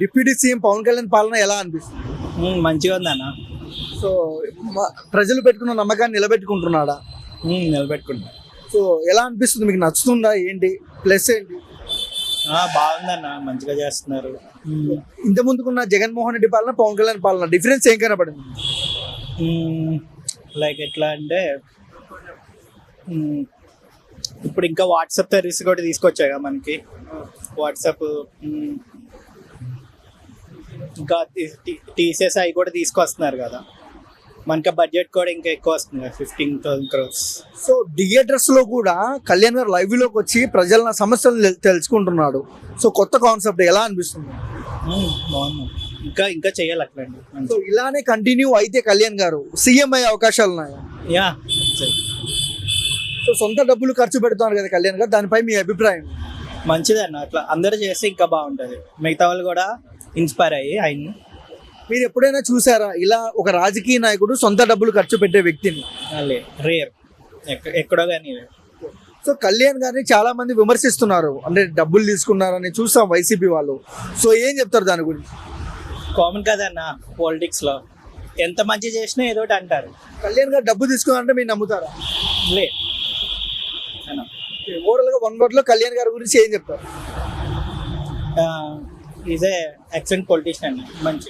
Deputy CM Pawan Kalyan పాలన ఎలా అనిపిస్తుంది? మంచిగా ఉందన్న. సో ప్రజలు పెట్టుకున్న నమ్మకాన్ని నిలబెట్టుకుంటున్నాడా? నిలబెట్టుకుంటా. సో ఎలా అనిపిస్తుంది, మీకు నచ్చుతుందా, ఏంటి ప్లస్ ఏంటి? బాగుందన్న, మంచిగా చేస్తున్నారు. ఇంత ముందుకున్న జగన్మోహన్ రెడ్డి పాలన, పవన్ కళ్యాణ్ పాలన డిఫరెన్స్ ఏం కనపడింది? లైక్ ఎట్లా అంటే ఇప్పుడు ఇంకా వాట్సాప్ సర్వీస్ కూడా తీసుకొచ్చాయి మనకి. వాట్సాప్ ఇంకా టీసీఎస్ అవి కూడా తీసుకొస్తున్నారు కదా. మనకి బడ్జెట్ కూడా ఇంకా ఎక్కువ వస్తుంది, 15,000 crores. సో థియేటర్స్ లో కూడా కళ్యాణ్ గారు లైవ్ లోకి వచ్చి ప్రజల సమస్యలు తెలుసుకుంటున్నాడు. సో కొత్త కాన్సెప్ట్ ఎలా అనిపిస్తుంది? బాగుంది. ఇంకా చేయాలి అట్లాంటి. సో ఇలానే కంటిన్యూ అయితే కళ్యాణ్ గారు సీఎం అయ్యే అవకాశాలు ఉన్నాయా? యా. సో సొంత డబ్బులు ఖర్చు పెడుతున్నారు కదా కళ్యాణ్ గారు, దానిపై మీ అభిప్రాయం? మంచిదన్న, అట్లా అందరూ చేస్తే ఇంకా బాగుంటుంది. మిగతా వాళ్ళు కూడా ఇన్స్పైర్ అయ్యి ఆయన్ని. మీరు ఎప్పుడైనా చూసారా ఇలా ఒక రాజకీయ నాయకుడు సొంత డబ్బులు ఖర్చు పెట్టే వ్యక్తిని? రేర్, ఎక్కడో కానీ. సో కళ్యాణ్ గారిని చాలా మంది విమర్శిస్తున్నారు, అంటే డబ్బులు తీసుకున్నారని చూసాం వైసీపీ వాళ్ళు. సో ఏం చెప్తారు దాని గురించి? కామన్ కదన్న పాలిటిక్స్ లో, ఎంత మంచి చేసినా ఏదో ఒకటి అంటారు. కళ్యాణ్ గారు డబ్బు తీసుకున్నారంటే మీరు నమ్ముతారా? లే. ఓవరాల్ గా 1 word లో కళ్యాణ్ గారి గురించి ఏం చెప్తారు? ఈజ్ ఏ ఎక్సలెంట్ పొలిటీషియన్, మంచి